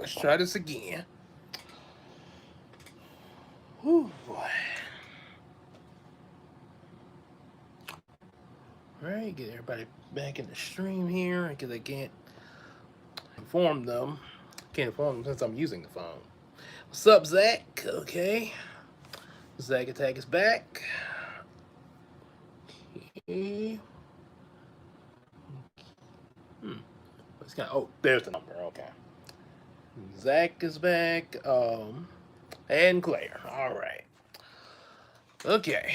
let's try this again. Whew, boy. All right, get everybody back in the stream here because I can't inform them. Can't inform them since I'm using the phone. What's up, Zach? Okay. Zach Attack is back. Okay. Hmm. It's got, oh, there's the number. Okay. Zach is back. And Claire. All right. Okay.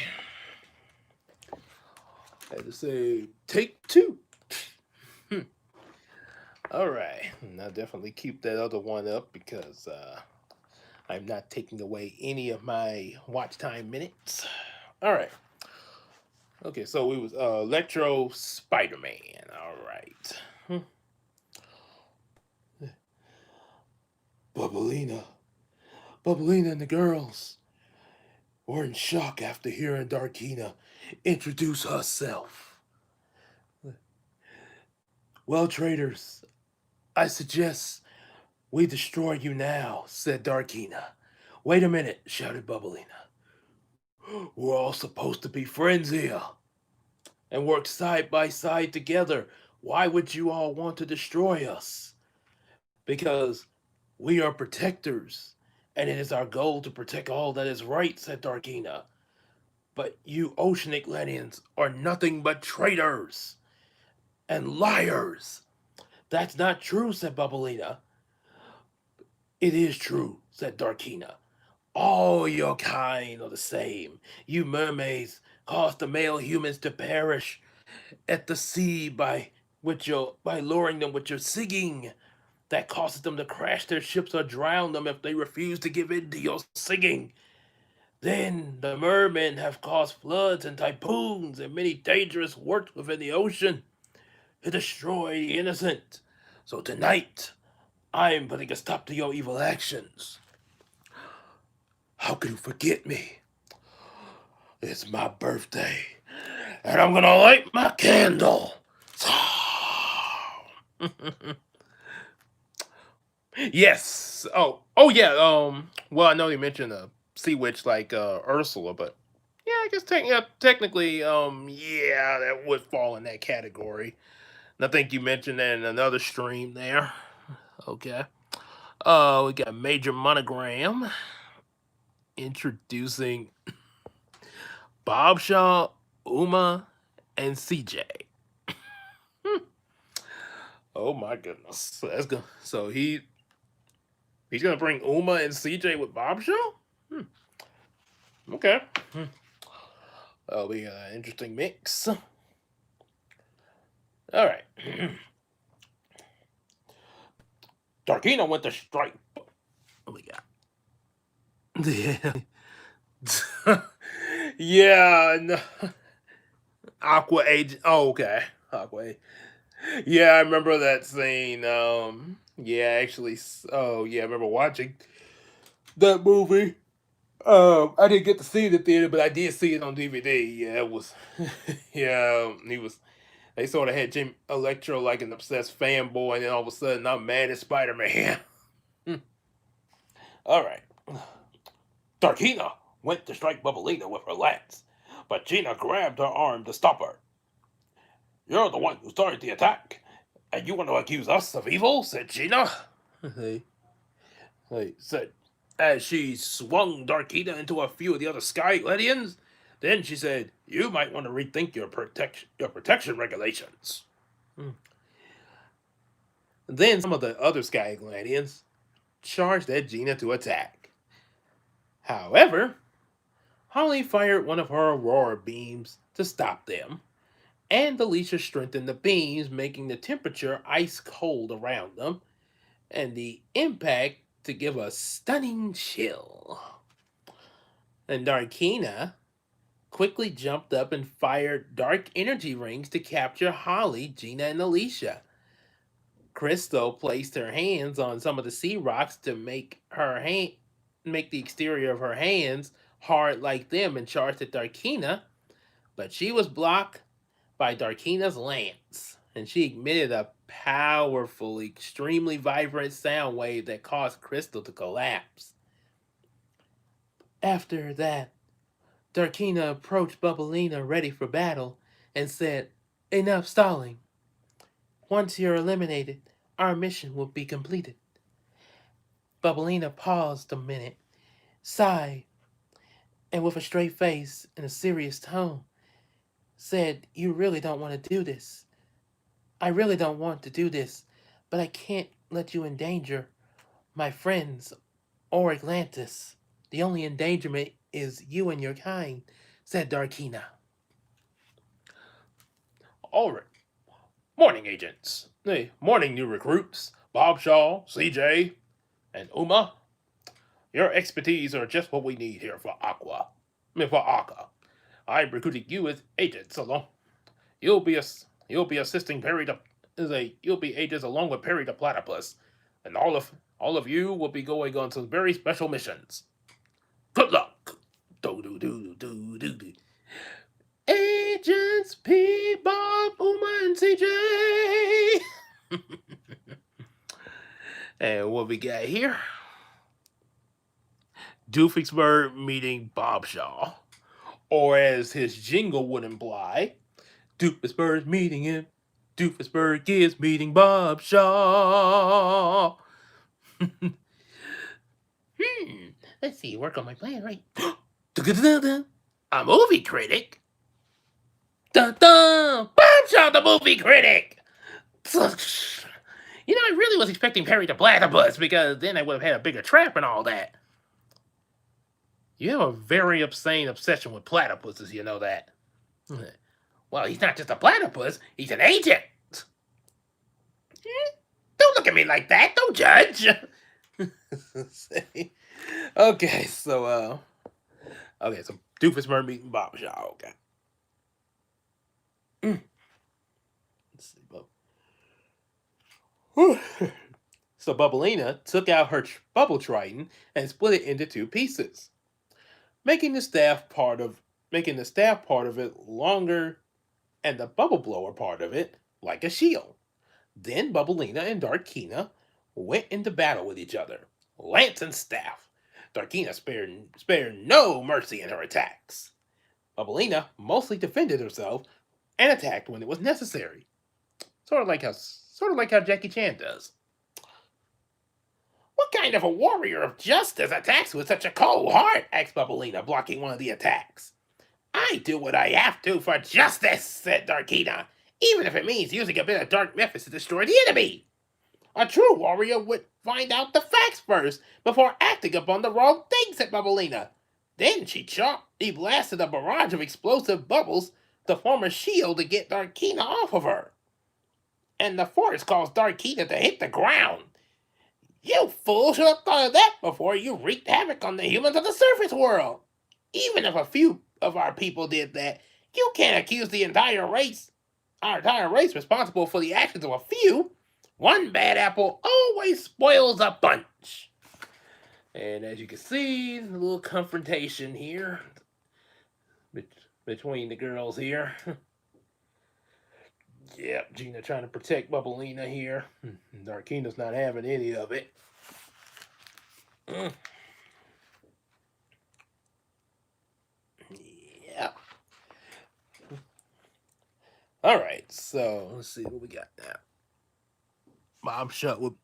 I had to say take two. Hmm. All right. And I'll definitely keep that other one up because I'm not taking away any of my watch time minutes. All right. Okay, so it was Electro Spider Man. All right. Bubblelina. Bubblelina and the girls were in shock after hearing Darkina introduce herself. Well, traders, I suggest we destroy you now, said Darkina. Wait a minute, shouted Bubblelina. We're all supposed to be friends here and work side by side together. Why would you all want to destroy us? Because we are protectors, and it is our goal to protect all that is right, said Darkina. But you oceanic Lenians are nothing but traitors and liars. That's not true, said Bubblelina. It is true, said Darkina. All your kind are the same. You mermaids cause the male humans to perish at the sea by luring them with your singing. That causes them to crash their ships or drown them if they refuse to give in to your singing. Then the mermen have caused floods and typhoons and many dangerous works within the ocean to destroy the innocent. So tonight, I am putting a stop to your evil actions. How can you forget me? It's my birthday, and I'm gonna light my candle. Yes. Oh yeah. Well, I know you mentioned a sea witch like Ursula, but yeah, I guess technically, yeah, that would fall in that category. And I think you mentioned that in another stream there. Okay. We got Major Monogram introducing Bob Shaw, Uma, and CJ. Oh my goodness. That's good. So he's gonna bring Uma and CJ with Bob Shaw? Hmm. Okay. That'll be an interesting mix. All right. Darkina went to strike. What we got? Yeah. No. Aqua Agent. Oh, okay. Aqua. Yeah, I remember that scene. Yeah, actually. Oh, yeah, I remember watching that movie. I didn't get to see it at the theater, but I did see it on DVD. Yeah, it was. Yeah, he was. They sort of had Jim Electro like an obsessed fanboy, and then all of a sudden, I'm mad at Spider Man. All right. Darkina went to strike Bubblelina with her lance, but Gina grabbed her arm to stop her. You're the one who started the attack, and you want to accuse us of evil? Said Gina. Hey, said as she swung Darkina into a few of the other Sky Gladians. Then she said, "You might want to rethink your protection regulations." Hmm. Then some of the other Sky Gladians charged at Gina to attack. However, Holly fired one of her Aurora beams to stop them, and Alicia strengthened the beams, making the temperature ice cold around them, and the impact to give a stunning chill. And Darkina quickly jumped up and fired dark energy rings to capture Holly, Gina, and Alicia. Crystal placed her hands on some of the sea rocks to make the exterior of her hands hard like them and charged at Darkina, but she was blocked by Darkina's lance. and she emitted a powerful, extremely vibrant sound wave that caused Crystal to collapse. After that, Darkina approached Bubblelina ready for battle and said, "Enough stalling. Once you're eliminated, our mission will be completed." Bubblelina paused a minute, sighed, and with a straight face and a serious tone, said, "You really don't want to do this. I really don't want to do this, but I can't let you endanger my friends or Atlantis. The only endangerment is you and your kind," said Darkina. All right. Morning, agents. Hey, morning, new recruits. Bob Shaw, CJ, and Uma. Your expertise are just what we need here for Aqua. For Akka. I'm recruiting you as agents along. You'll be you'll be assisting Perry the you'll be agents along with Perry the Platypus, and all of you will be going on some very special missions. Good luck. Do do do do do do. Agents P, Bob, Uma, and CJ. And what we got here? Doofenshmirtz meeting Bob Shaw, or as his jingle would imply, Doofenshmirtz meeting him. Doofenshmirtz is meeting Bob Shaw. Let's see, work on my plan, right? A movie critic? Dun dun! Bob Shaw, the movie critic! I really was expecting Perry the Platypus because then I would have had a bigger trap and all that. You have a very obscene obsession with platypuses, you know that. Well, he's not just a platypus, he's an agent. Don't look at me like that, don't judge. Okay, so Doofenshmirtz meeting Bob Shaw, okay. Let's see, So Bubblelina took out her bubble triton and split it into two pieces, making the staff part of it longer and the bubble blower part of it like a shield. Then Bubblelina and Darkina went into battle with each other, lance and staff. Darkina spared no mercy in her attacks. Bubblelina mostly defended herself and attacked when it was necessary, sort of like how Jackie Chan does. "What kind of a warrior of justice attacks with such a cold heart?" asked Bubblelina, blocking one of the attacks. "I do what I have to for justice," said Darkina, "even if it means using a bit of dark methods to destroy the enemy. A true warrior would find out the facts first before acting upon the wrong thing," said Bubblelina. Then she blasted a barrage of explosive bubbles to form a shield to get Darkina off of her. And the force caused Darkina to hit the ground. "You fool should have thought of that before you wreaked havoc on the humans of the surface world. Even if a few of our people did that, you can't accuse our entire race responsible for the actions of a few. One bad apple always spoils a bunch." And as you can see, a little confrontation here between the girls here. Yep, Gina trying to protect Bubblelina here. Darkina's not having any of it. Yeah. Alright, so let's see what we got now. Bob Shut with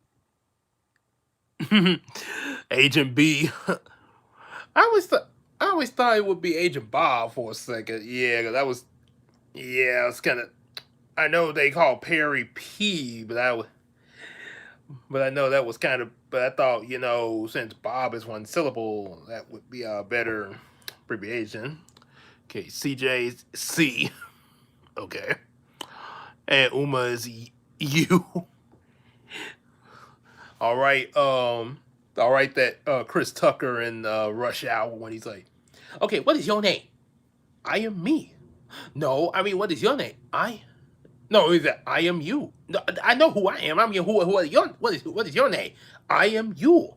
Agent B. I always thought it would be Agent Bob for a second. Yeah, cause it's kind of. I know they call Perry P, but I know that was kind of. But I thought, since Bob is one syllable, that would be a better abbreviation. Okay, CJ C. Okay, and Uma is U. All right, that Chris Tucker in Rush Hour when he's like, "Okay, what is your name?" "I am me." "No, I mean, what is your name?" No, is that "I am you." No, I know who I am. I mean, what is your name? "I am you."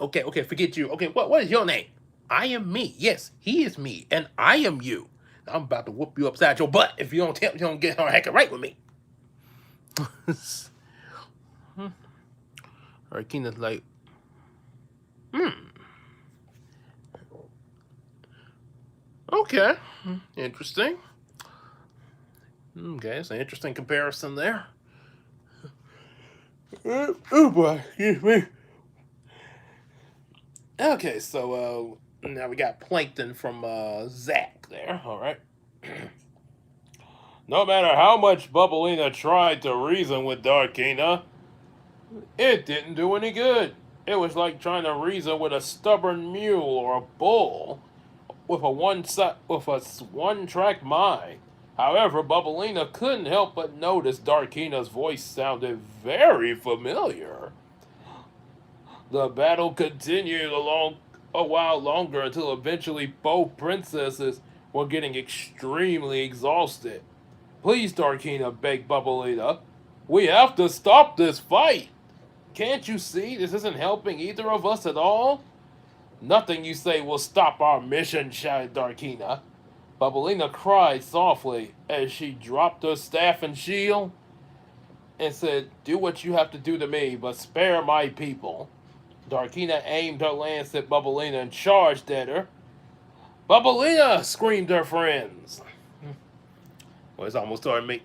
Okay, forget you. Okay, what is your name? "I am me." Yes, he is me, and I am you. I'm about to whoop you upside your butt if you don't get on heck right with me. Darkina's like, hmm, okay, interesting. Okay, it's an interesting comparison there. Oh boy, excuse me. Okay, so now we got Plankton from Zach there. All right. No matter how much Bubblelina tried to reason with Darkina, it didn't do any good. It was like trying to reason with a stubborn mule or a bull with a one-track mind. However, Bubblelina couldn't help but notice Darkina's voice sounded very familiar. The battle continued a while longer until eventually both princesses were getting extremely exhausted. Please, Darkina, begged Bubblelina. We have to stop this fight. Can't you see this isn't helping either of us at all? Nothing you say will stop our mission, shouted Darkina. Bubblelina cried softly as she dropped her staff and shield and said, Do what you have to do to me, but spare my people. Darkina aimed her lance at Bubblelina and charged at her. Bubblelina! Screamed her friends. Well, it's almost starting to make.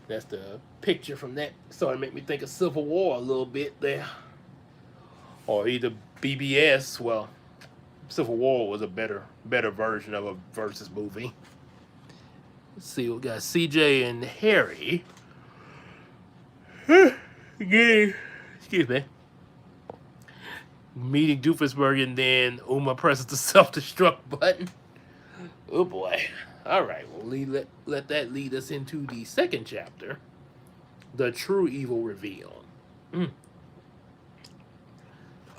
That's the picture from that. Starting to make me think of Civil War a little bit there. Or either BBS. Well, Civil War was a better version of a versus movie. Let's see, we got CJ and Harry. Again, excuse me. Meeting Doofusburg, and then Uma presses the self-destruct button. Oh boy. Alright, well, let that lead us into the second chapter. The True Evil Reveal.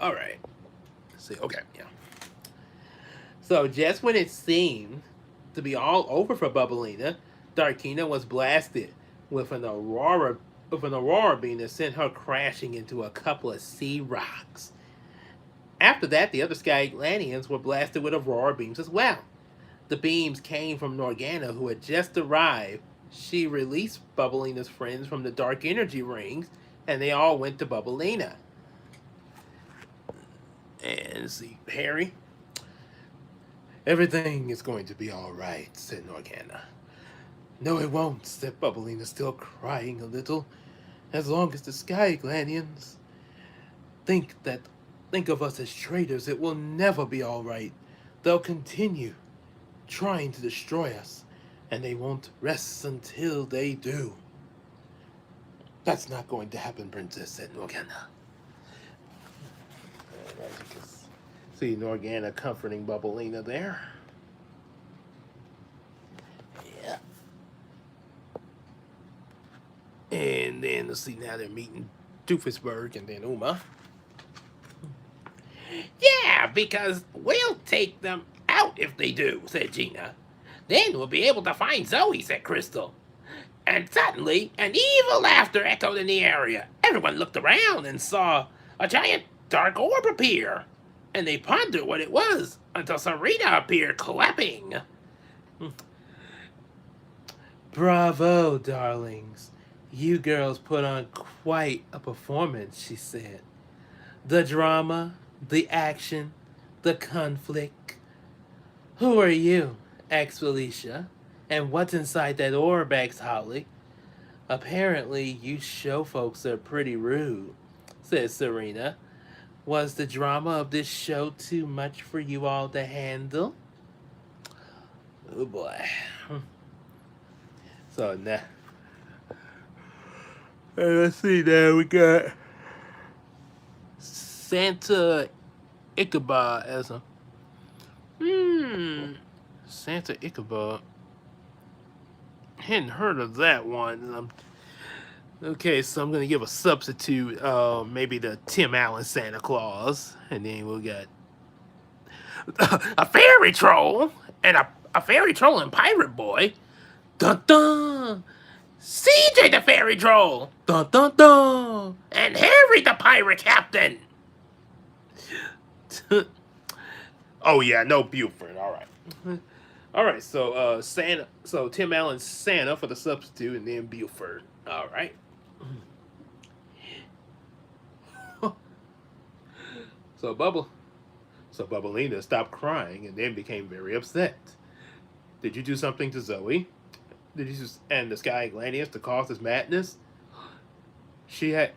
Alright. Let's see, okay, yeah. So just when it seemed to be all over for Bubblelina, Darkina was blasted with an aurora beam that sent her crashing into a couple of sea rocks. After that, the other Skylandians were blasted with aurora beams as well. The beams came from Norgana, who had just arrived. She released Bubblelina's friends from the dark energy rings, and they all went to Bubblelina. And see, Harry. Everything is going to be all right, said Norgana. No, it won't, said Bubblelina, still crying a little. As long as the Skylandians think of us as traitors, it will never be all right. They'll continue trying to destroy us, and they won't rest until they do. That's not going to happen, Princess, said Norgana. And as you can see Norgana comforting Bubblelina there. Yeah. And then let's see, now they're meeting Doofusburg and then Uma. Yeah, because we'll take them out if they do, said Gina. Then we'll be able to find Zoey, said Crystal. And suddenly, an evil laughter echoed in the area. Everyone looked around and saw a giant dark orb appear. And they pondered what it was until Serena appeared clapping. Bravo, darlings. You girls put on quite a performance, she said. The drama, the action, the conflict. Who are you? Asked Felicia. And what's inside that orb? Asked Holly. Apparently, you show folks are pretty rude, said Serena. Was the drama of this show too much for you all to handle? Oh boy. So now, let's see now, we got Santa Ichabod as a Santa Ichabod. Hadn't heard of that one. Okay, so I'm gonna give a substitute. Maybe the Tim Allen Santa Claus, and then we'll get a fairy troll and a fairy troll and pirate boy. Dun dun. CJ the fairy troll. Dun dun dun. And Harry the pirate captain. Oh yeah, no Buford. All right. All right. So Santa. So Tim Allen's Santa for the substitute, and then Buford. All right. so Bubble, so Bubblelina stopped crying and then became very upset. Did you do something to Zoey? Did you and the Sky Atlanteans to cause this madness? She had,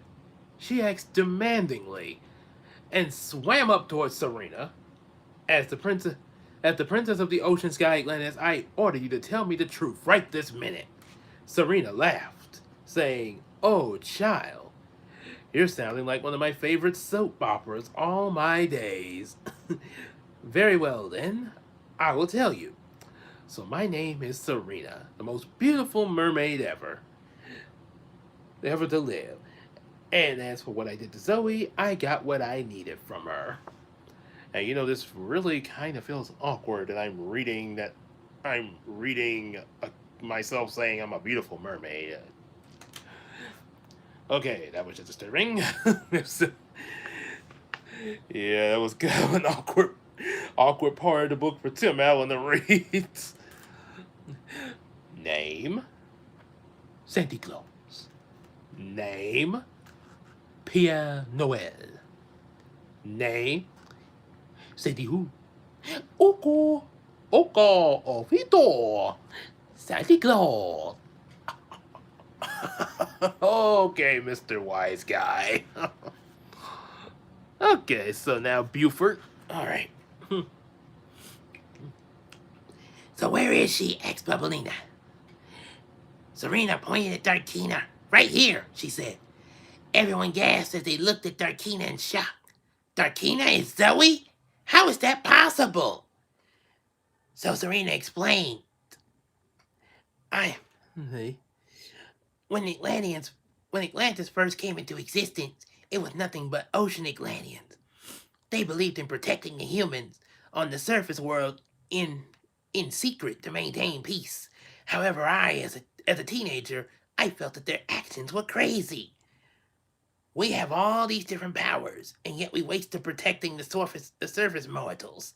she asked demandingly, and swam up towards Serena. As the princess, as the princess of the ocean Sky Atlantis, I order you to tell me the truth right this minute. Serena laughed, saying, "Oh, child, you're sounding like one of my favorite soap operas all my days." Very well, then. I will tell you. So, my name is Serena, the most beautiful mermaid ever to live. And as for what I did to Zoey, I got what I needed from her. And this really kind of feels awkward that I'm reading myself saying I'm a beautiful mermaid. Okay, that was just disturbing. Yeah, that was kind of an awkward part of the book for Tim Allen to read. Name Santa Claus. Name Pierre Noel. Name Sandy Who. Oko Oko Ovito Santa Claus. Okay, Mr. Wise Guy. Okay, so now Buford. All right. So where is she? Asked Bubblelina. Serena pointed at Darkina. Right here, she said. Everyone gasped as they looked at Darkina in shock. Darkina is Zoey? How is that possible? So Serena explained. Hey. When Atlantis first came into existence, it was nothing but ocean Atlanteans. They believed in protecting the humans on the surface world in secret to maintain peace. However, as a teenager, I felt that their actions were crazy. We have all these different powers, and yet we wasted protecting the surface mortals.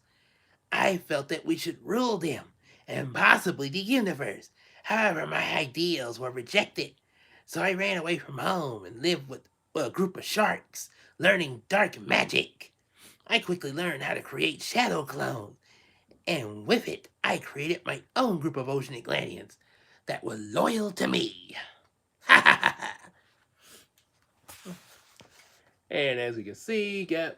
I felt that we should rule them, and possibly the universe. However, my ideals were rejected, so I ran away from home and lived with a group of sharks, learning dark magic. I quickly learned how to create shadow clones, and with it, I created my own group of ocean Atlanteans that were loyal to me. Ha ha ha ha! And as we can see, got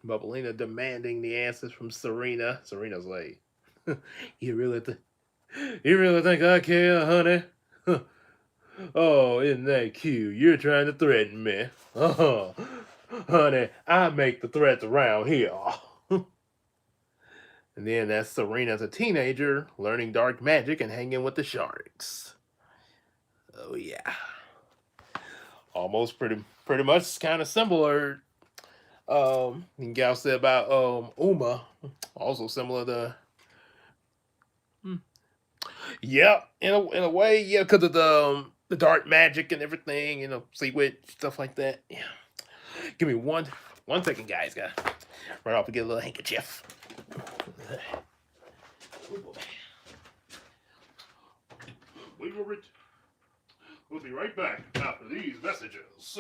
Bubblelina demanding the answers from Serena. Serena's like, "You really think? You really think I care, honey? Oh, isn't that cute? You're trying to threaten me. Oh, honey, I make the threats around here." And then that's Serena as a teenager, learning dark magic and hanging with the sharks. Oh yeah, almost pretty much kind of similar. Gal said about Uma, also similar to. Yeah, in a way, yeah, because of the dark magic and everything, sea witch stuff like that. Yeah. Give me one second, guys. Got run off and get a little handkerchief. We will we'll be right back after these messages.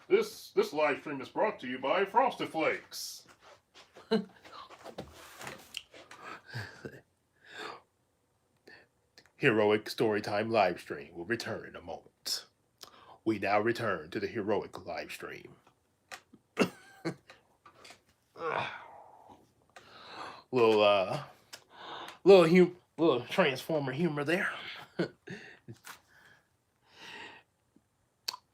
This live stream is brought to you by Frosted Flakes. Heroic Storytime live stream will return in a moment. We now return to the Heroic live stream. little little Transformer humor there.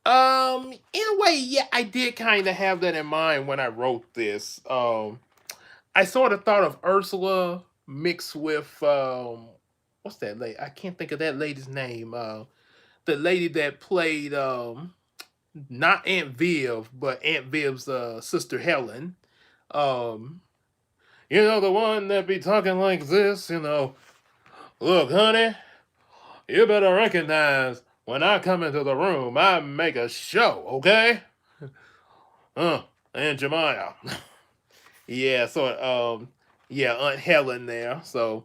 In a way, yeah, I did kind of have that in mind when I wrote this. I sort of thought of Ursula mixed with what's that lady? I can't think of that lady's name. The lady that played not Aunt Viv, but Aunt Viv's sister Helen. Um, the one that be talking like this. Look, honey, you better recognize when I come into the room, I make a show, okay? Aunt Jemima. Yeah, so yeah, Aunt Helen there. So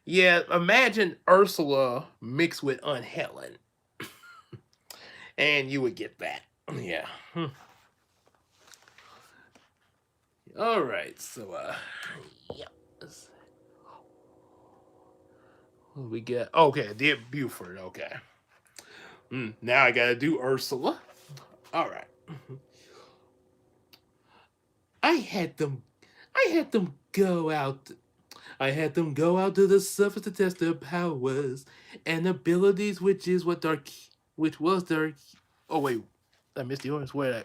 Yeah, imagine Ursula mixed with Aunt Helen, and you would get that. Yeah. All right. So, yeah. What we get? Okay, I did Buford. Okay. Now I gotta do Ursula. All right. I had them. I had them go out. I had them go out to the surface to test their powers and abilities, which was dark. Oh wait, I missed yours. Where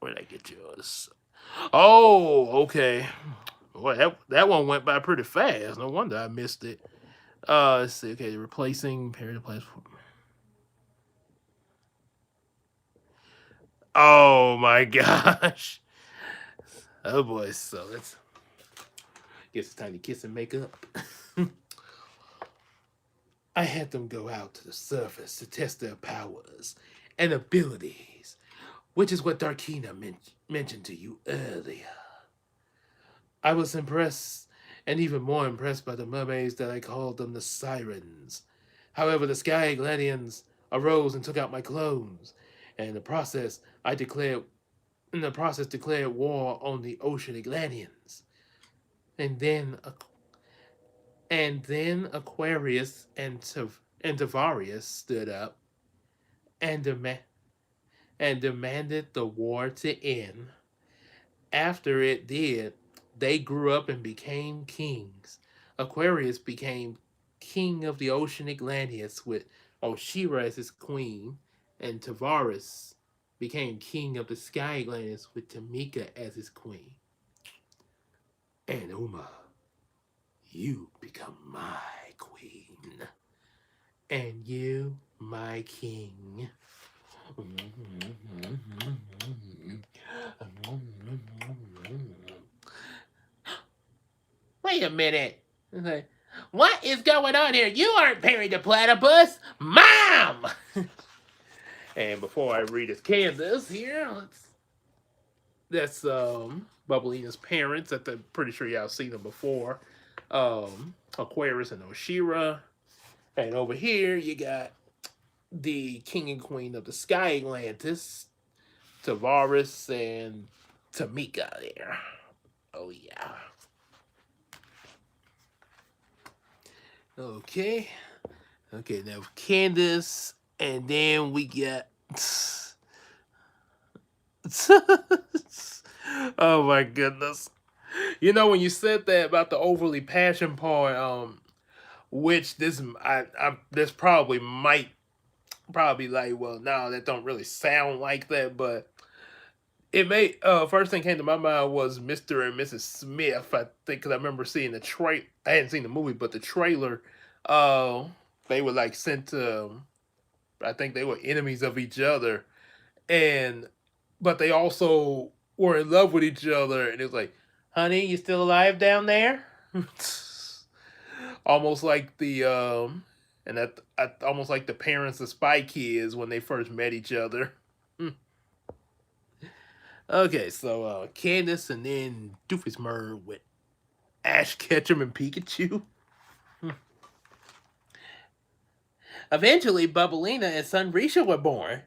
did I get yours? Oh, okay. Boy, that one went by pretty fast. No wonder I missed it. Let's see. Okay, replacing period platform. Oh my gosh. Oh boy. So let's guess it's time to kiss and make up. I had them go out to the surface to test their powers and abilities, which is what Darkina mentioned to you earlier. I was impressed, and even more impressed by the mermaids that I called them the sirens. However, the Sky Gladians arose and took out my clones, and in the process declared war on the Ocean Gladians. And then, Aquarius and Tavarius stood up and demanded the war to end. After it did, they grew up and became kings. Aquarius became king of the Ocean Atlantis with Oshira as his queen, and Tavares became king of the Sky Atlantis with Tamika as his queen. And Uma, you become my queen, and you my king. Wait a minute. Like, what is going on here? You aren't Perry the Platypus, Mom! And before I read his Candace here, that's Bubblelina's parents. I'm pretty sure y'all seen them before. Aquarius and Oshira. And over here you got the king and queen of the Sky Atlantis, Tavares and Tamika there. Oh yeah. Okay. Okay, now Candace, and then we get. Oh my goodness! You know when you said that about the overly passion part, which this probably like, well, no, that don't really sound like that, but it made first thing came to my mind was Mr. and Mrs. Smith. I think because I remember seeing the I hadn't seen the movie, but the trailer, uh, they were like sent to. I think they were enemies of each other, and but they also were in love with each other, and it was like, honey, you still alive down there? Almost like the and almost like the parents of Spy Kids when they first met each other. Okay, so Candace and then Doofusmurd with Ash Ketchum and Pikachu. Eventually, Bubblelina and son Risha were born,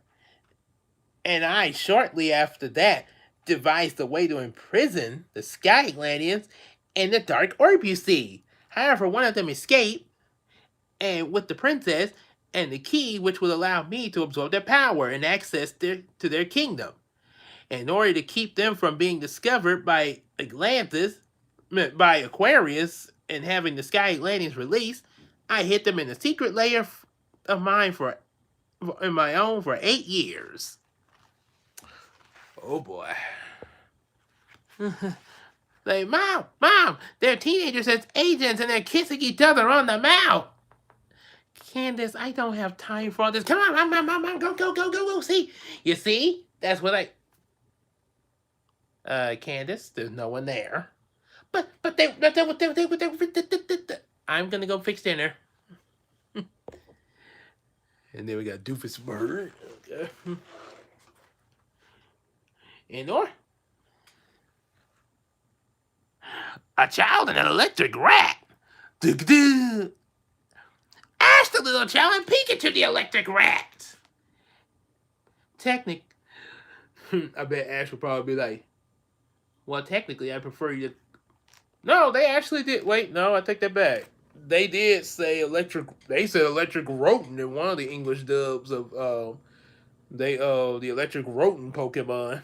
and I, shortly after that, devised a way to imprison the Sky Atlanteans in the Dark Orb you see. However, one of them escaped, and with the princess and the key, which would allow me to absorb their power and access to their kingdom. In order to keep them from being discovered by by Aquarius, and having the Sky Atlanteans released, I hid them in a secret layer of mine in my own for 8 years. Oh boy. Like, mom, they're teenagers as agents and they're kissing each other on the mouth. Candace, I don't have time for all this. Come on, mom, go. See, you see, that's what Candace, there's no one there. But they I'm gonna go fix dinner. And then we got Doofusmurd. Okay. And or A child and an electric rat. Ash the little child and Pikachu the electric rat. I bet Ash would probably be like, well, technically, I prefer you to. No, they actually did. Wait, no, I take that back. They did say electric. They said electric rodent in one of the English dubs of the electric rodent Pokemon.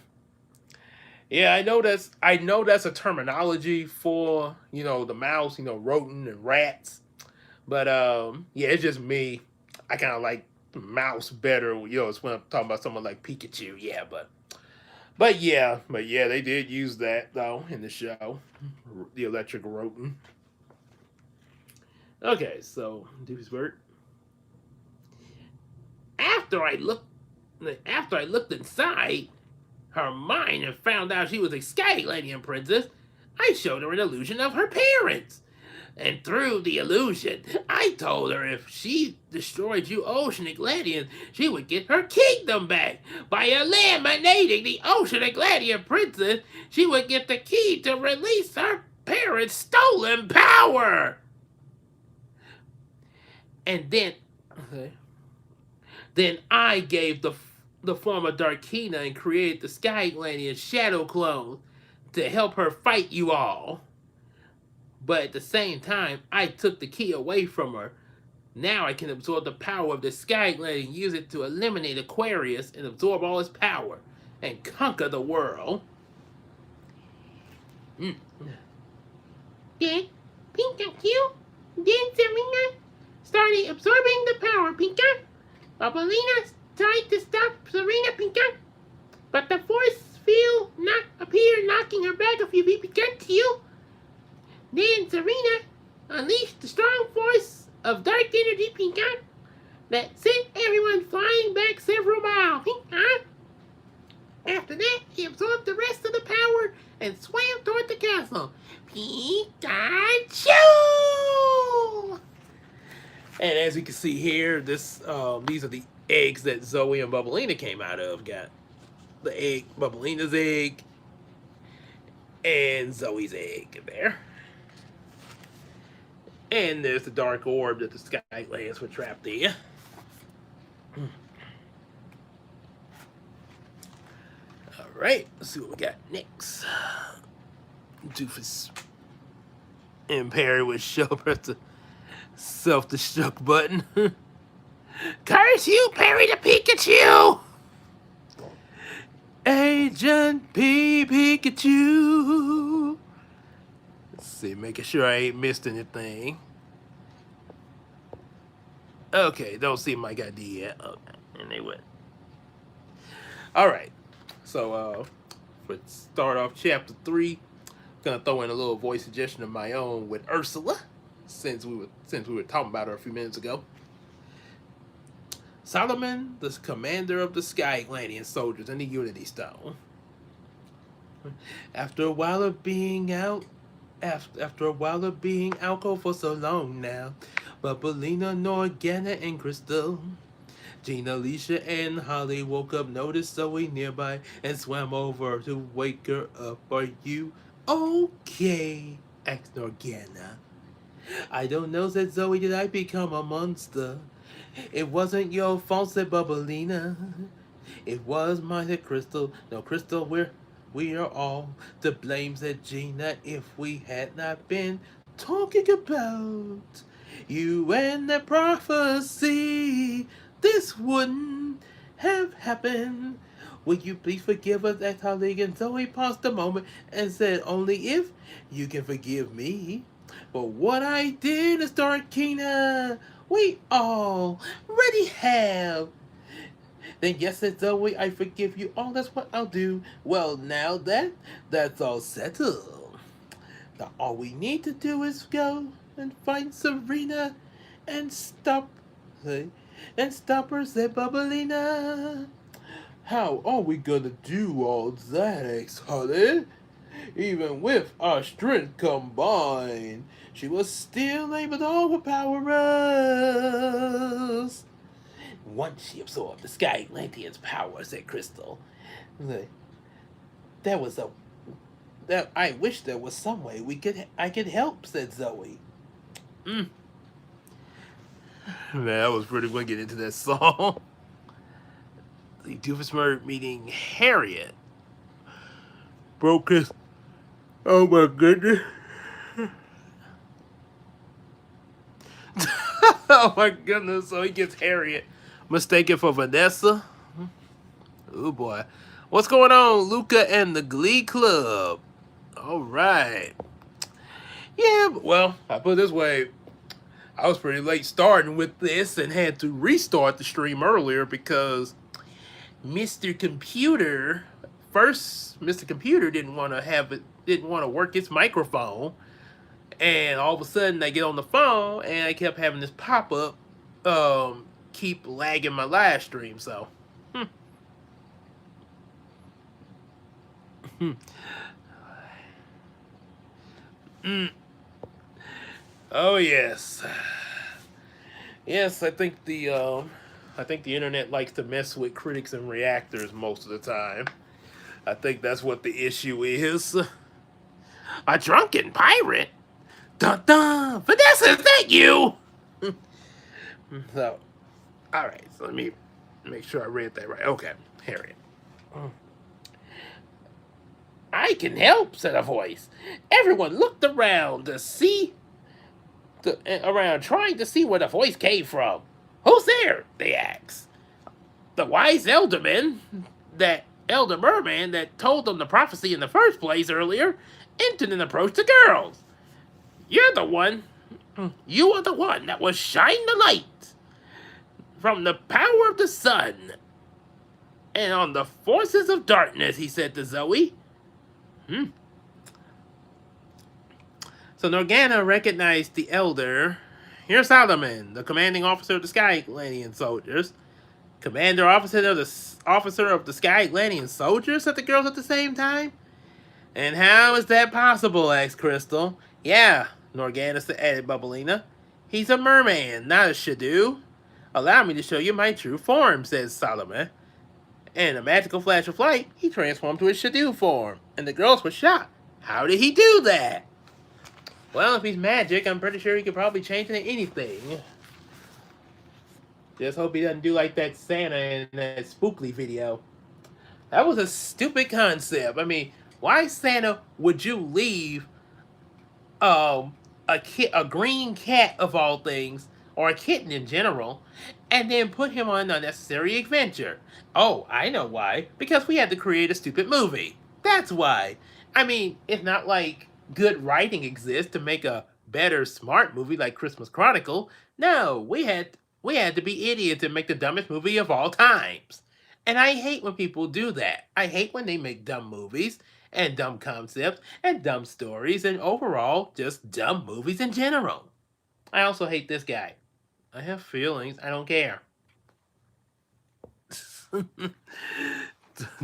Yeah, I know that's a terminology for the mouse, rodent and rats. But yeah, it's just me. I kind of like mouse better. It's when I'm talking about someone like Pikachu. Yeah, but yeah, they did use that though in the show, the electric rodent. Okay, so Doofusbert. After I looked, after I looked inside her mind and found out she was a Skyladian princess, I showed her an illusion of her parents. And through the illusion, I told her if she destroyed you Oceanic Gladians, she would get her kingdom back. By eliminating the Oceanic Gladian princess, she would get the key to release her parents' stolen power. And then I gave the form of Darkina and created the Sky Gladian Shadow Clone to help her fight you all. But at the same time, I took the key away from her. Now I can absorb the power of the Sky Gladian and use it to eliminate Aquarius and absorb all his power and conquer the world. Mm. Then Pikachu, then Serena started absorbing the power, Pika. Bubblelina tried to stop Serena, Pika. But the force field appeared, knocking her back a few feet, Pikachu. Then Serena unleashed the strong force of dark energy, Pika, that sent everyone flying back several miles, Pika. After that, he absorbed the rest of the power and swam toward the castle. Pikachu! And as you can see here, these are the eggs that Zoey and Bubblelina came out of. Got the egg, Bubblelina's egg, and Zoey's egg in there. And there's the dark orb that the Skylands were trapped in. Alright, let's see what we got next. Doofus and Perry would show press the self-destruct button. Curse you, Perry the Pikachu! Agent P. Pikachu! Let's see, making sure I ain't missed anything. Okay, don't see my ID yet. Okay, and they went. Alright, so let's start off chapter 3. Gonna throw in a little voice suggestion of my own with Ursula, since we were talking about her a few minutes ago. Solomon, the commander of the Skylandian soldiers in the Unity Stone. After a while of being out cold for so long now, Bubblelina, Norgana, and Crystal, Gina, Alicia, and Holly woke up, noticed Zoey nearby, and swam over to wake her up. Are you okay? Asked Norgana. I don't know, said Zoey. Did I become a monster? It wasn't your fault, said Bubblelina. It was mine, said Crystal. No, Crystal, we are all to blame, said Gina. If we had not been talking about you and the prophecy, this wouldn't have happened. Will you please forgive us? Asked Holly, and Zoey paused a moment and said, only if you can forgive me. But what I did is Darkina. We already have. Then yes, said Zoey, I forgive you all. That's what I'll do. Well, now that's all settled. Now all we need to do is go and find Serena and stop her, said Bubblelina. How are we gonna do all that, ex-Holly? Even with our strength combined, she was still able to overpower us. Once she absorbed the Skylandian's power, said Crystal. That was That I wish there was some way I could help," said Zoey. Mm. Man, I was really going to get into that song. The Doofusmurd meeting Harriet broke his. Oh my goodness. Oh my goodness. So he gets Harriet mistaken for Vanessa. Oh boy. What's going on, Luca and the Glee Club? All right. Yeah, well, I put it this way. I was pretty late starting with this and had to restart the stream earlier because Mr. Computer didn't want to work his microphone, and all of a sudden I get on the phone and I kept having this pop up, keep lagging my live stream. So, oh yes, yes, I think the internet likes to mess with critics and reactors most of the time. I think that's what the issue is. A drunken pirate? Dun dun! Vanessa, is that you? So, alright, so let me make sure I read that right. Okay, Harriet. I can help, said a voice. Everyone looked around trying to see where the voice came from. Who's there? They asked. The wise elder merman that told them the prophecy in the first place earlier, entered and approached the girls. You're the one. You are the one that was shining the light from the power of the sun and on the forces of darkness, he said to Zoey. So Norgana recognized the elder. Here's Solomon, the commanding officer of the Sky Atlantean soldiers. Commander officer of the Sky Atlantean soldiers, said the girls at the same time. And how is that possible? Asked Crystal. Yeah, Norgana added Bubblelina. He's a merman, not a Shadoo. Allow me to show you my true form, says Solomon. And in a magical flash of light, he transformed to his Shadoo form. And the girls were shocked. How did he do that? Well, if he's magic, I'm pretty sure he could probably change into anything. Just hope he doesn't do like that Santa in that Spookly video. That was a stupid concept. I mean, why Santa would you leave a green cat of all things, or a kitten in general, and then put him on an unnecessary adventure? Oh, I know why. Because we had to create a stupid movie. That's why. I mean, it's not like good writing exists to make a better smart movie like Christmas Chronicle. No, we had to be idiots and make the dumbest movie of all times. And I hate when people do that. I hate when they make dumb movies and dumb concepts and dumb stories and overall just dumb movies in general. I also hate this guy. I have feelings. I don't care.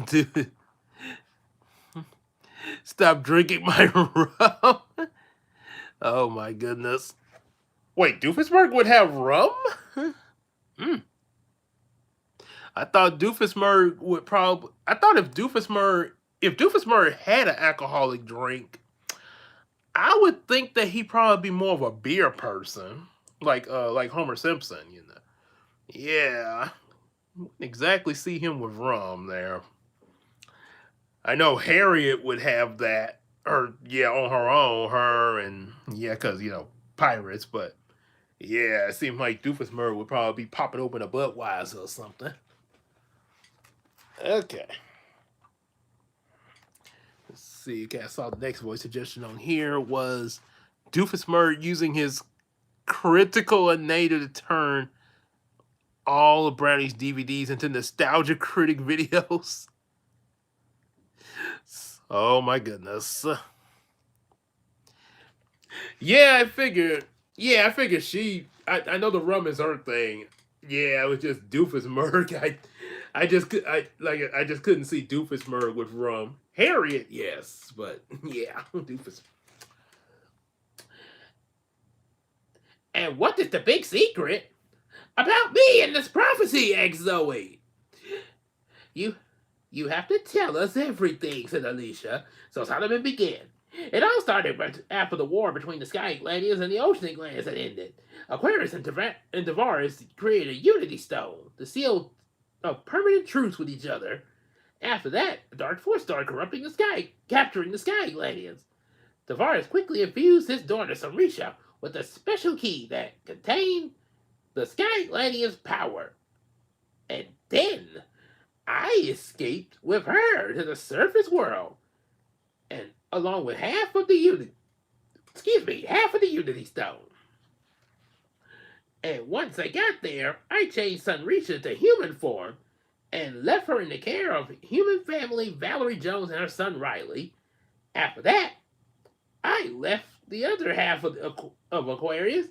Dude, stop drinking my rum. Oh my goodness. Wait, Doofusmurd would have rum? I thought Doofusmurd would probably. I thought if Doofusmurd had an alcoholic drink, I would think that he'd probably be more of a beer person, like Homer Simpson, you know. Yeah, wouldn't exactly see him with rum there. I know Harriet would have that, or yeah, on her own, her and yeah, because you know pirates. But yeah, it seemed like Doofusmurd would probably be popping open a Budweiser or something. Okay. Let's see. Okay, I saw the next voice suggestion on here was Doofusmurd using his critical innate to turn all of Brownie's DVDs into nostalgia critic videos. Oh my goodness. Yeah, I figured. Yeah, I figured she. I know the rum is her thing. Yeah, it was just Doofusmurd. I just couldn't see Doofusmurd with rum. Harriet, yes, but yeah, Doofus. And what is the big secret about me and this prophecy? Asked Zoey. You You have to tell us everything, said Alicia. So Solomon began. It all started after the war between the Sky Atlanteans and the Ocean Atlanteans had ended. Aquarius and Tavares created a Unity Stone, the seal of permanent truce with each other. After that, a dark force started corrupting the sky, capturing the Sky Atlanteans. Tavares quickly infused his daughter Sarisha with a special key that contained the Sky Atlanteans' power. And then I escaped with her to the surface world, and along with half of the Unity Stone. And once I got there, I changed Sunrisha to human form and left her in the care of human family Valerie Jones and her son Riley. After that, I left the other half of Aquarius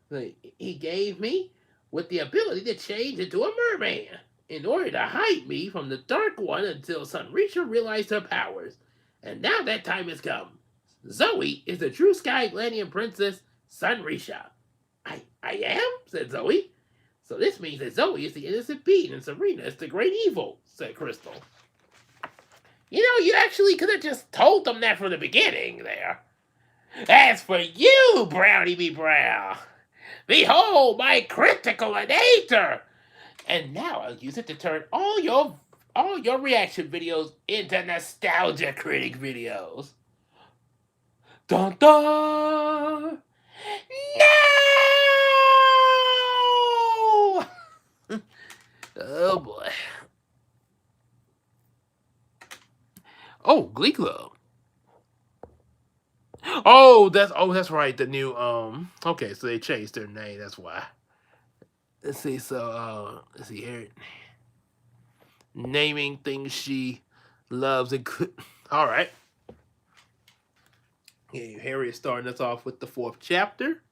that he gave me with the ability to change into a merman in order to hide me from the Dark One until Sunrisha realized her powers. And now that time has come. Zoey is the true Sky Atlantean princess, Sunrisha. I am? Said Zoey. So this means that Zoey is the innocent being and Serena is the great evil, said Crystal. You know, you actually could have just told them that from the beginning there. As for you, Brownie B. Brown, behold my critical enactor! And now I'll use it to turn all your reaction videos into nostalgia critic videos. Dun dun! No! Oh boy. Oh, Glee Club. That's right. The new okay, so they changed their name, that's why. Let's see, let's see here. Naming things she loves and could. Alright. Yeah, Harry is starting us off with the 4th chapter.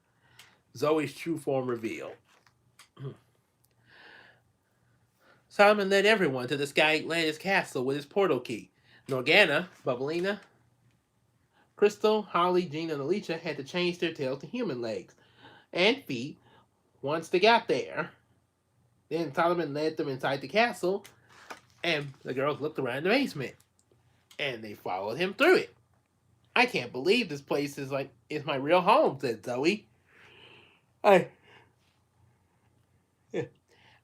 Zoe's true form revealed. Solomon led everyone to the Sky Atlantis castle with his portal key. Norgana, Bubblelina, Crystal, Holly, Jean, and Alicia had to change their tails to human legs and feet once they got there. Then Solomon led them inside the castle, and the girls looked around the basement, and they followed him through it. I can't believe this place is my real home, said Zoey.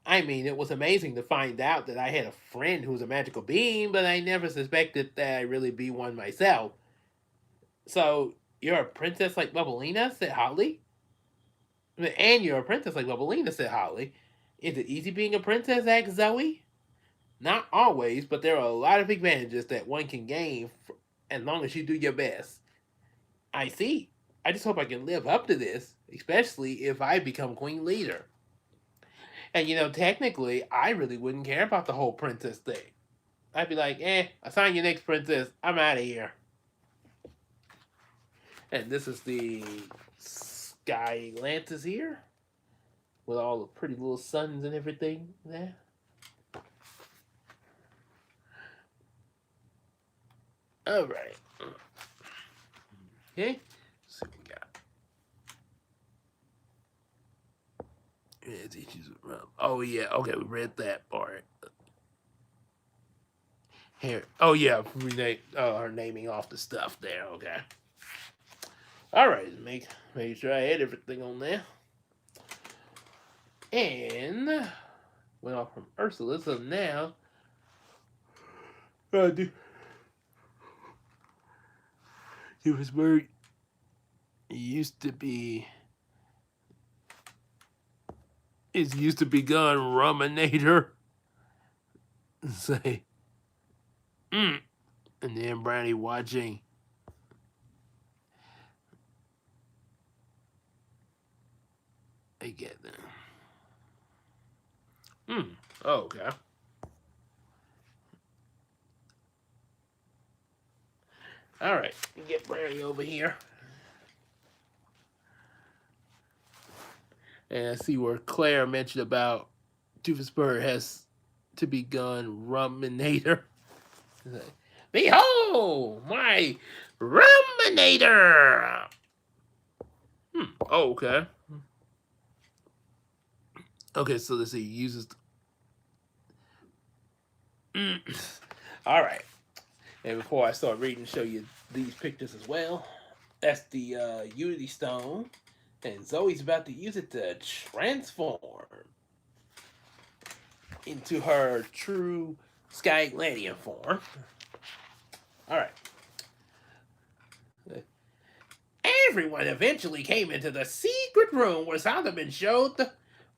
I mean, it was amazing to find out that I had a friend who was a magical being, but I never suspected that I'd really be one myself. So, you're a princess like Bubblelina, said Holly. And you're a princess like Bubblelina, said Holly. Is it easy being a princess, asked Zoey. Not always, but there are a lot of advantages that one can gain as long as you do your best. I see. I just hope I can live up to this, especially if I become queen leader. And technically, I really wouldn't care about the whole princess thing. I'd be like, assign your next princess. I'm out of here. And this is the Sky Atlantis here, with all the pretty little suns and everything there. All right. Okay. Let's see what we got. Oh yeah. Okay, we read that part. Here. Oh yeah, her naming off the stuff there. Okay. All right. Make sure I had everything on there. And went off from Ursula, so now Shreveport used to be gun Ruminator. Say and then Brownie watching. I get that. Oh, okay. All right, get Brownie over here. And I see where Claire mentioned about Shreveport has to be gun Ruminator. Behold, my Ruminator! Oh, okay. Okay, so let's see. He uses... All right. And before I start reading, show you these pictures as well. That's the Unity Stone, and Zoe's about to use it to transform into her true Sky Atlantean form. All right. Everyone eventually came into the secret room where Solomon showed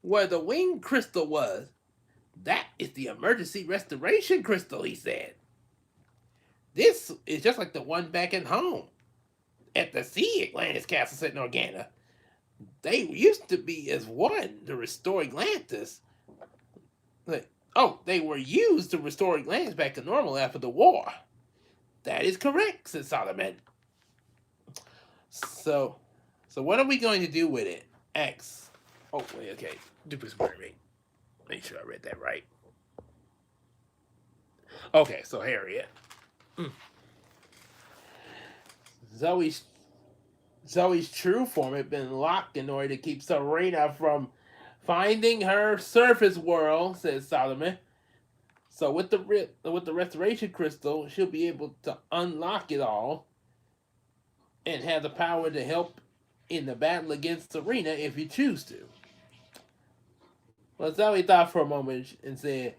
where the winged crystal was. That is the emergency restoration crystal, he said. This is just like the one back at home at the Sea Atlantis Castle set in Norgana. They used to be as one to restore Atlantis. They were used to restore Atlantis back to normal after the war. That is correct, said Solomon. So what are we going to do with it? X. Oh, wait, okay. Duplicate mermaid. Make sure I read that right. Okay, so Harriet. Zoe's true form had been locked in order to keep Serena from finding her surface world, said Solomon. So with the restoration crystal, she'll be able to unlock it all and have the power to help in the battle against Serena if you choose to. Well, Zoe thought for a moment and said,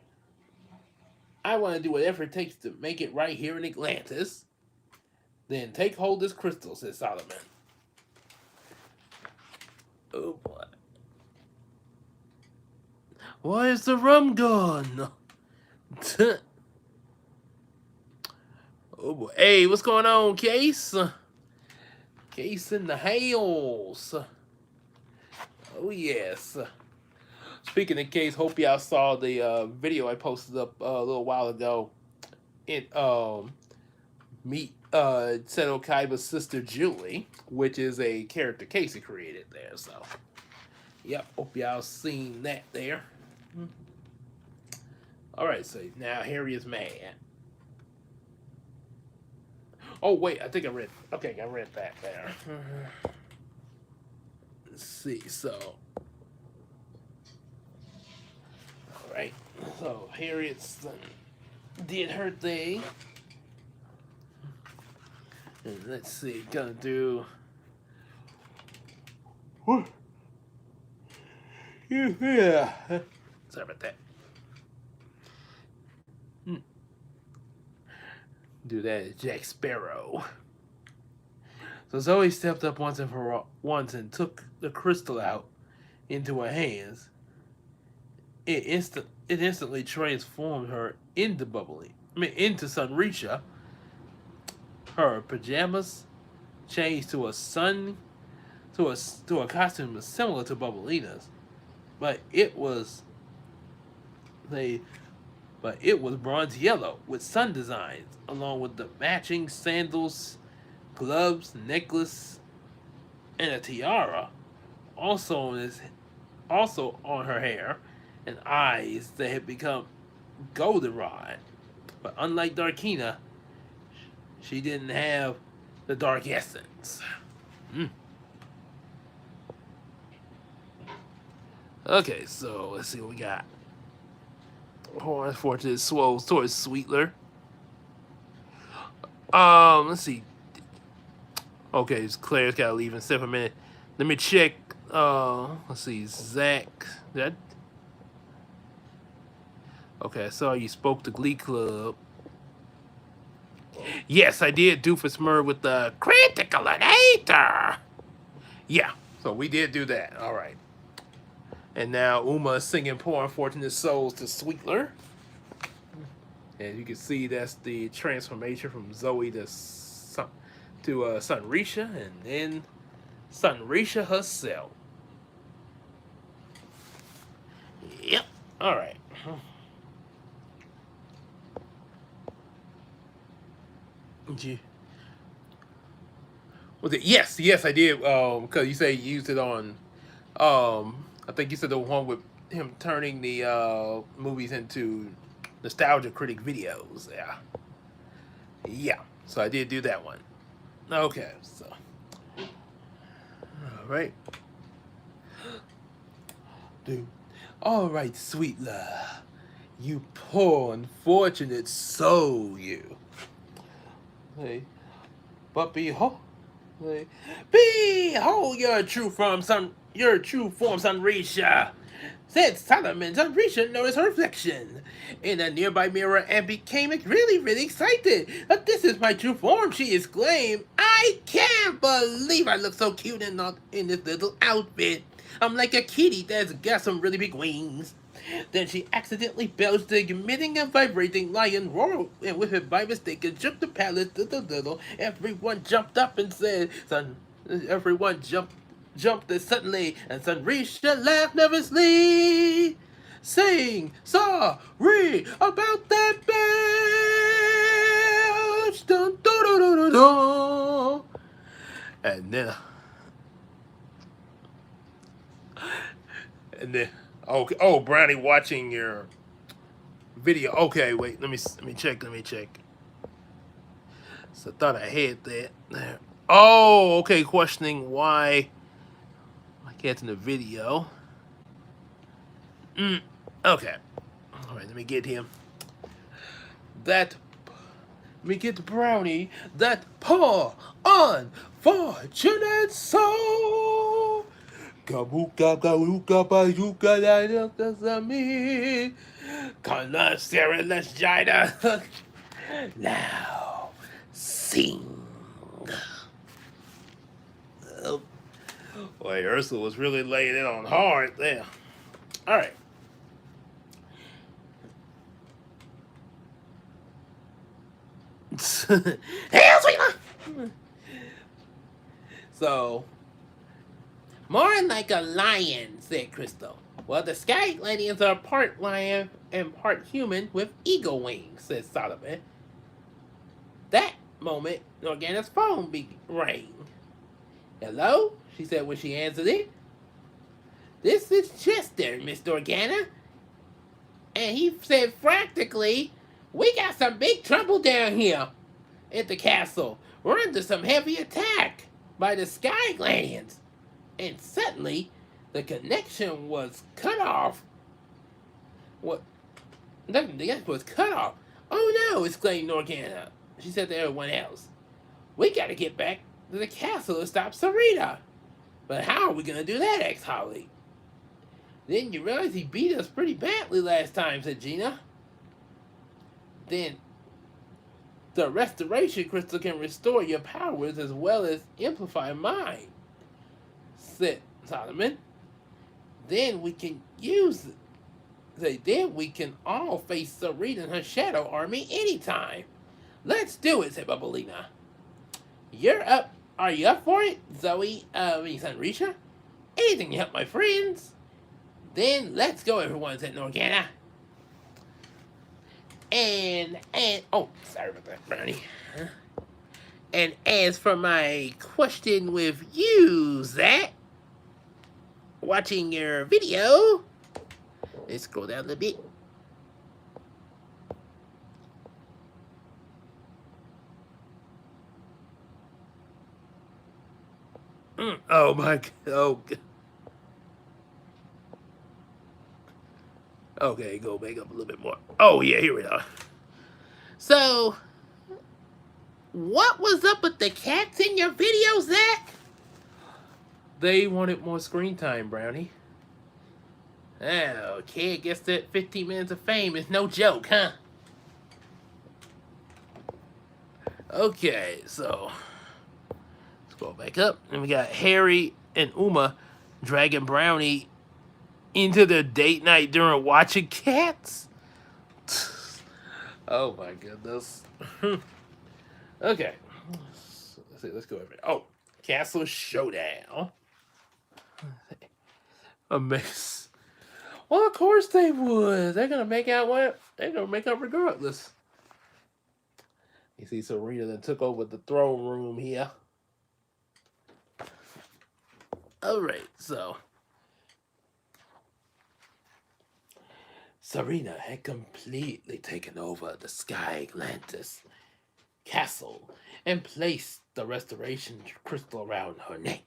I want to do whatever it takes to make it right here in Atlantis. Then take hold of this crystal, said Solomon. Oh boy. Why is the rum gone? Oh boy. Hey, what's going on, Case? Case in the hails. Oh yes. Speaking of Case, hope y'all saw the video I posted up a little while ago. It meet Seto Kaiba's sister Julie, which is a character Casey created there. So, yep, hope y'all seen that there. All right, so now Harry is mad. Oh wait, I think I read. Okay, I read that there. Let's see. So, all right. So Harriet's did her thing. And let's see, gonna do. Yeah. Sorry about that. Do that, Jack Sparrow. So Zoe stepped up once and took the crystal out into her hands. It instantly transformed her into into Sunrisha. Her pajamas changed to a costume similar to Bubblelina's, but it was bronze yellow with sun designs, along with the matching sandals, gloves, necklace, and a tiara. Also on her hair, and eyes that had become goldenrod. But unlike Darkina, she didn't have the dark essence. Mm. Okay, so let's see what we got. Horns fortune swole towards Sweetler. Let's see. Okay, Claire's gotta leave in 7 minutes. Let me check. Let's see, Zach. That. Okay, I saw you spoke to Glee Club. Yes, I did. Doofus Murr with the critical hater. Yeah, so we did do that. All right. And now Uma is singing Poor Unfortunate Souls to Sweetler. And you can see that's the transformation from Zoe to Sunrisha, and then Sunrisha herself. Yep. All right. Was it? Yes, I did. Because you say you used it on. I think you said the one with him turning the movies into nostalgia critic videos. Yeah. Yeah. So I did do that one. Okay. So. All right. Dude. All right, Sweetler. You poor unfortunate soul, you. Hey, but hey, behold your true form, Sunrisha. Said Solomon, Sunrisha noticed her reflection in a nearby mirror and became really excited. This is my true form, she exclaimed. I can't believe I look so cute in this little outfit. I'm like a kitty that's got some really big wings. Then she accidentally belched, emitting a vibrating lion roar, and with it by mistake, it jumped the palace. Everyone jumped up and said, "Son!" Everyone jumped suddenly, and Sunrisha laughed nervously, saying, "Sorry about that belch." Dun, dun, dun, dun, dun, dun. And then, and then, oh, Brownie, watching your video. Okay, wait. Let me check. So I thought I had that there. Oh, okay. Questioning why my cat's in the video. Okay. All right. Let me get him. That. Let me get the Brownie. That poor unfortunate soul. Kabuka kabuka bayuka la me. Kana Sarah let's Jida. Now sing. Oh, boy, Ursula was really laying it on hard there. All right. Hell, sweetheart. So, more like a lion, said Crystal. Well, the Sky Guardians are part lion and part human with eagle wings, said Solomon. That moment, Norgana's phone rang. Hello? She said when she answered it. This is Chester, Miss Norgana. And he said practically, we got some big trouble down here at the castle. We're under some heavy attack by the Sky Guardians. And suddenly, the connection was cut off. What? The connection was cut off. Oh no! Exclaimed Norgana. She said to everyone else, "We gotta get back to the castle to stop Sarita." "But how are we gonna do that?" asked Holly. "Didn't you realize he beat us pretty badly last time?" said Gina. "Then the restoration crystal can restore your powers as well as amplify mine," said Solomon. "Then we can use it. Then we can all face Sarita and her shadow army anytime." "Let's do it," said Bubblelina. "You're up. Are you up for it, Zoey? Sunrisha? Anything to help my friends." "Then let's go, everyone," said Norgana. And oh, sorry about that, Brownie. And as for my question with you, Zach, watching your video, let's scroll down a little bit. Oh my god. Oh. Okay, go back up a little bit more. Oh yeah, here we are. So, what was up with the cats in your video, Zach? They wanted more screen time, Brownie. Okay, I guess that 15 minutes of fame is no joke, huh? Okay, so let's go back up. And we got Harry and Uma dragging Brownie into their date night during watching cats. Oh my goodness. Okay. Let's see, let's go over it. Oh, Castle Showdown. A mess. Well, of course they would. They're gonna make out what? They're gonna make out regardless. You see, Serena then took over the throne room here. Alright, so Serena had completely taken over the Sky Atlantis castle and placed the restoration crystal around her neck.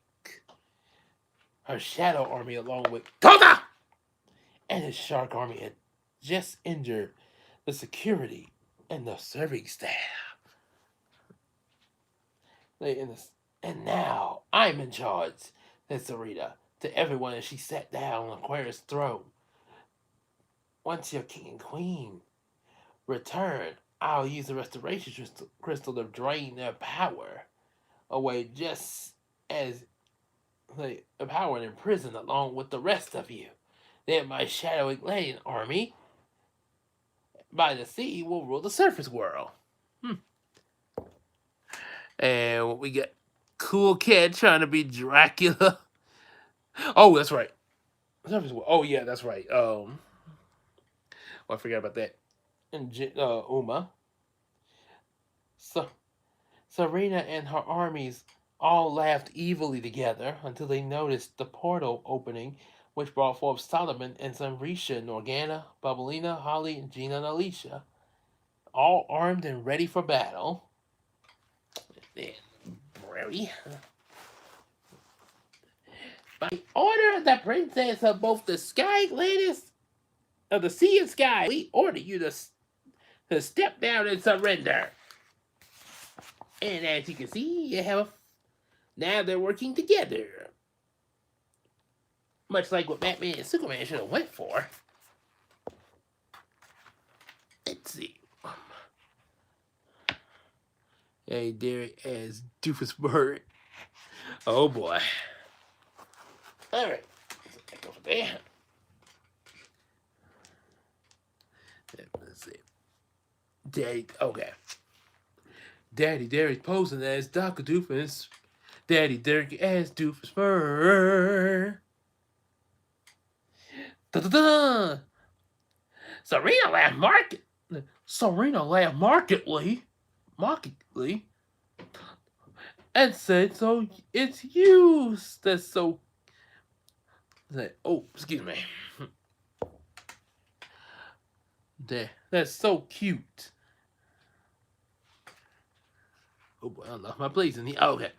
Her shadow army, along with Koga and his shark army, had just injured the security and the serving staff. And now I'm in charge, said Sarita to everyone as she sat down on Aquarius' throne. Once your king and queen return, I'll use the restoration crystal to drain their power away, just as the power in prison along with the rest of you. Then my shadowy Atlantean army by the sea will rule the surface world. And we got cool kid trying to be Dracula. Oh, that's right. Surface world. Oh yeah, that's right. I forgot about that. And Uma. So Serena and her armies all laughed evilly together until they noticed the portal opening, which brought forth Solomon and Sunrisha, Norgana, Bubblelina, Holly, Gina, and Alicia, all armed and ready for battle. Brary. By order of the princess of both the sky Atlantis, of the sea and sky, we order you to step down and surrender. And as you can see, now they're working together. Much like what Batman and Superman should have went for. Let's see. Hey, there as Doofusburg. Oh boy. Alright. So go for there. Let's see. Daddy, okay. Daddy Derek posing as Dr. Doofus. Daddy Derek as Doofusburg. Da-da-da! Serena laughed mockingly, and said, "So it's you that's so." Oh, excuse me. That's so cute. Oh boy, I lost my place in the. Okay.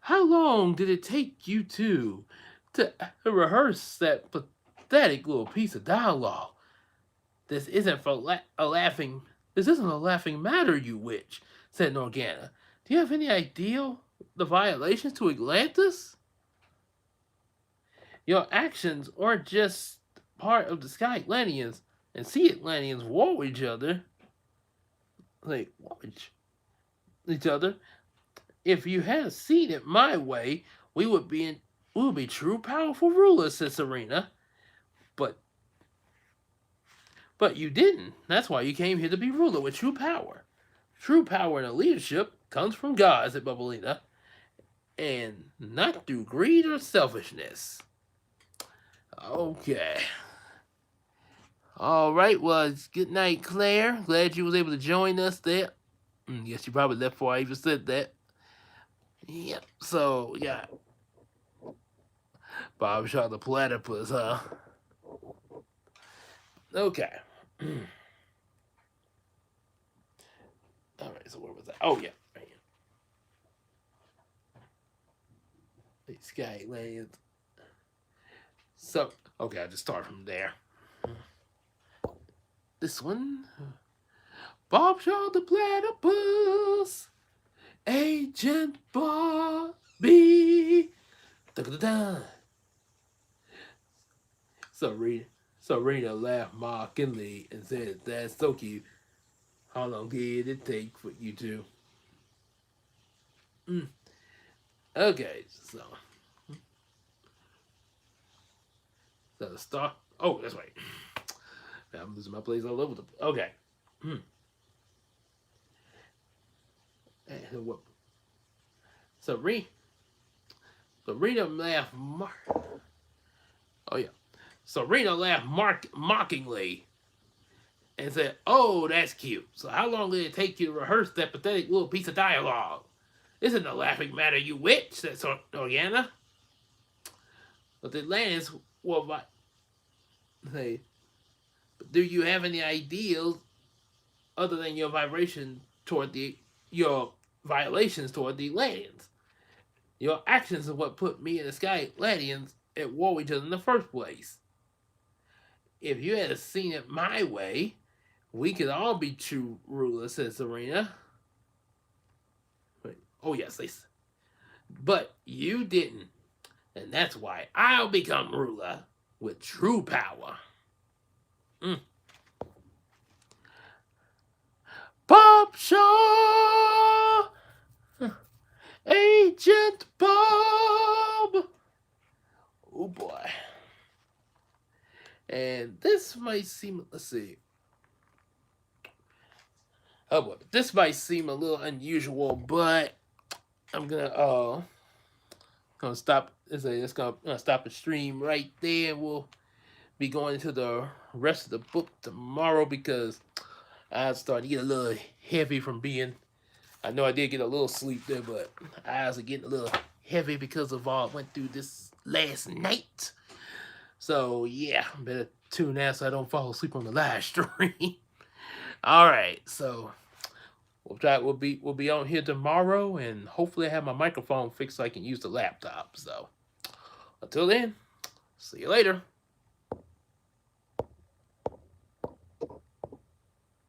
How long did it take you to rehearse that pathetic little piece of dialogue? This isn't a laughing. This isn't a laughing matter, you witch," said Norgana. "Do you have any idea the violations to Atlantis? Your actions aren't just part of the Sky Atlanteans and Sea Atlanteans war with each other. War with each other. If you had seen it my way, we would be true powerful rulers," said Serena. But you didn't. That's why you came here to be ruler with true power. True power and leadership comes from God, said Bubblelina, and not through greed or selfishness. Okay. All right. Well, good night, Claire. Glad you was able to join us there. Yes, you probably left before I even said that. Yep. So yeah. Bob shot the platypus, huh? Okay. All right. So where was that? Oh yeah. Right here. Sky Lands. So okay, I'll just start from there. This one. Bob shot the platypus. Agent Bobby. Da-da-da. Serena laughed mockingly and said, "That's so cute. How long did it take for you to?" Okay, so the star. Oh, that's right. I'm losing my place all over the. Okay. And what? Serena laughed. Oh yeah. Serena laughed mockingly and said, "Oh, that's cute. So how long did it take you to rehearse that pathetic little piece of dialogue? Isn't a laughing matter, you witch," said Norgana. But the Atlantis were say, "But do you have any ideas other than your violations toward the Atlanteans? Your actions are what put me and the Sky Atlanteans at war with each other in the first place." If you had seen it my way, we could all be true rulers, said Serena. Oh, yes, but you didn't. And that's why I'll become ruler with true power. Mm. Bob Shaw! Agent Bob! Oh boy. And this might seem, let's see. Oh boy, this might seem a little unusual, but I'm gonna stop. It's gonna stop the stream right there. We'll be going into the rest of the book tomorrow because I started to get a little heavy from being. I know I did get a little sleep there, but eyes are getting a little heavy because of all I went through this last night. So yeah, better tune out so I don't fall asleep on the live stream. All right, so we'll be on here tomorrow, and hopefully I have my microphone fixed so I can use the laptop. So until then, see you later.